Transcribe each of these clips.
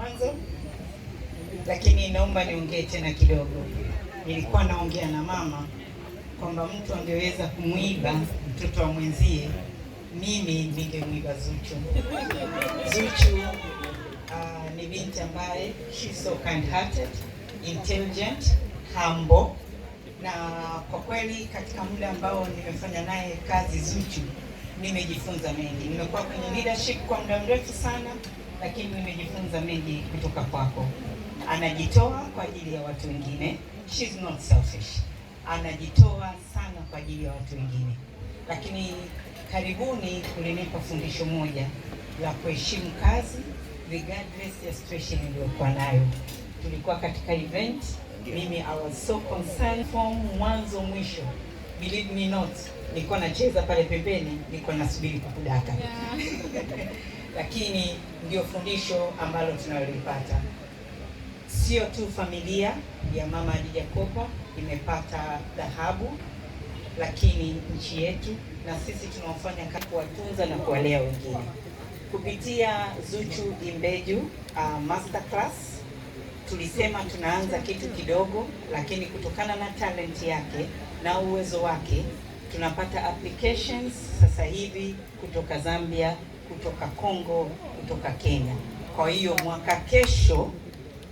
mwanzo, lakini naomba niongee tena kidogo. Nilikuwa naongea na mama kwamba mtu angeweza kumwiba mtoto wa mwenzie, mimi ningemwiba Zuchu. Zuchu ni binti ambaye she's so kind-hearted, intelligent, humble, na kwa kweli katika muda ambao nimefanya naye kazi Zuchu nimejifunza mengi. Nimekuwa kwenye leadership kwa muda mrefu sana, lakini nimejifunza mengi kutoka kwako. Anajitoa kwa ajili ya watu wengine. She's not selfish. Anajitoa sana kwa ajili ya watu wengine. Lakini karibuni ulinipa fundisho moja la kuheshimu kazi regardless ya situation niliyokuwa nayo. Tulikuwa katika event, mimi I was so concerned from mwanzo mwisho. Believe me not, nilikuwa nacheza pale pembeni, nilikuwa nasubiri kukudaka. Lakini ndio fundisho ambalo tunalipata. Sio tu familia ya Mama Khadija Kopa imepata dhahabu, lakini nchi yetu na sisi tunaofanya kazi kuwatunza na kuwalea wengine. Kupitia Zuchu Imbeju Masterclass tulisema tunaanza kitu kidogo, lakini kutokana na talent yake na uwezo wake tunapata applications sasa hivi kutoka Zambia, kutoka Kongo, kutoka Kenya. Kwa hiyo mwaka kesho,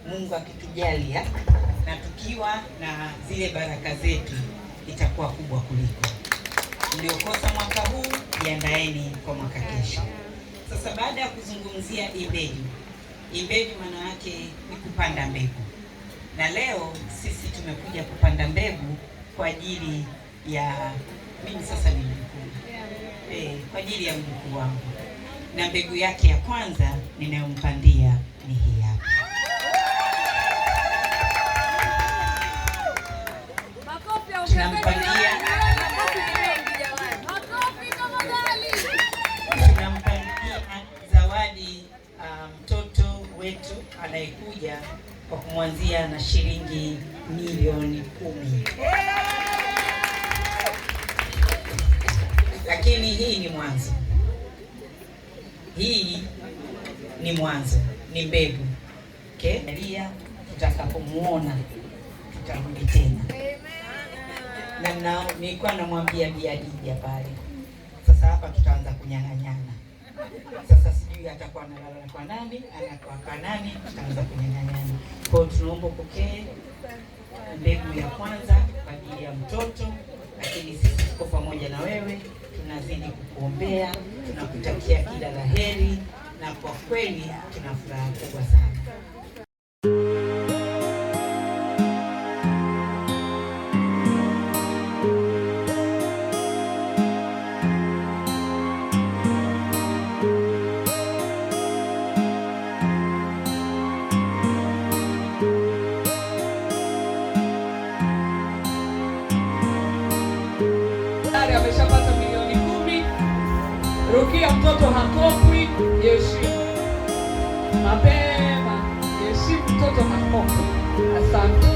Mungu akitujalia na tukiwa na zile baraka zetu, itakuwa kubwa kuliko mliokosa mwaka huu. Jiandaeni kwa mwaka kesho. Sasa baada ya kuzungumzia Imbeju, Imbeju maana yake ni kupanda mbegu, na leo sisi tumekuja kupanda mbegu kwa ajili ya mimi sasa ni mjukuu, kwa ajili ya mjukuu wangu, na mbegu yake ya kwanza ninayompandia ni hii hapa. Tunampandia zawadi mtoto wetu anayekuja kwa kumwanzia na shilingi milioni 10. Lakini hii ni mwanzo. Hii ni mwanzo, ni mbegu. Okay? Tutakapomuona tutarudi tena. Na nilikuwa namwambia Bi Khadija pale. Sasa hapa tutaanza kunyang'anyana. Sasa sijui atakuwa analala kwa nani, anakuwa kwa nani, tutaanza kunyang'anyana. Kwa hiyo tunaomba pokee mbegu ya kwanza kwa ajili ya mtoto, lakini sisi tuko pamoja na wewe, tunazidi kukuombea, tunakutakia kila la heri, na kwa kweli tuna furaha kubwa sana. Ameshapata milioni 10. Rukia mtoto hakopwi, heshimu mapema, heshimu mtoto hakopwi. Asante.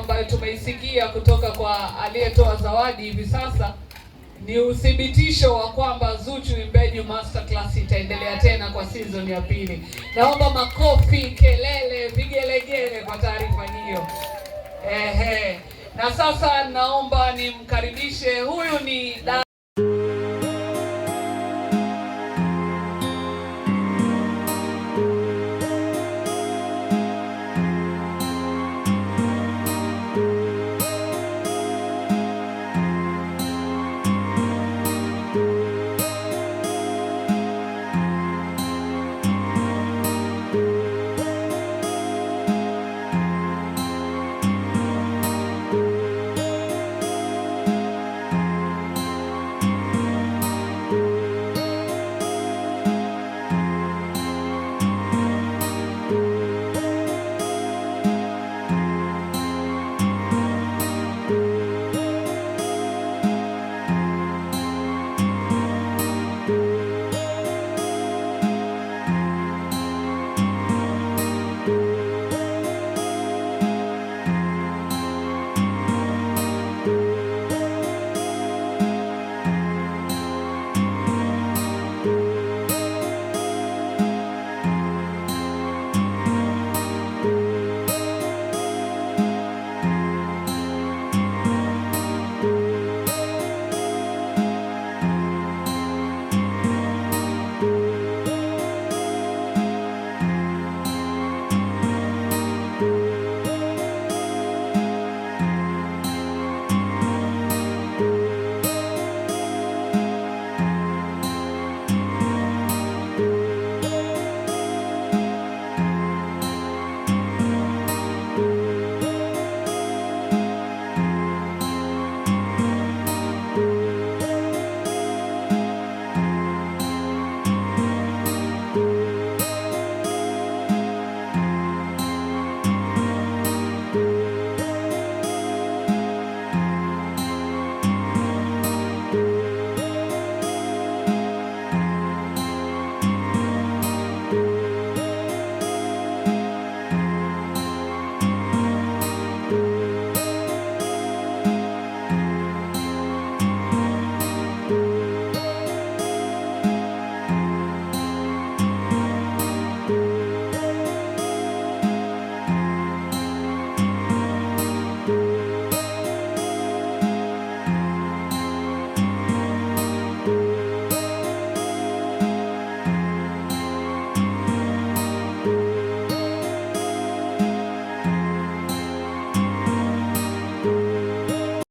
ambayo tumeisikia kutoka kwa aliyetoa zawadi hivi sasa ni uthibitisho wa kwamba Zuchu Imbeju Masterclass itaendelea tena kwa season ya pili. Naomba makofi, kelele, vigelegele kwa taarifa hiyo. Na sasa naomba nimkaribishe, huyu ni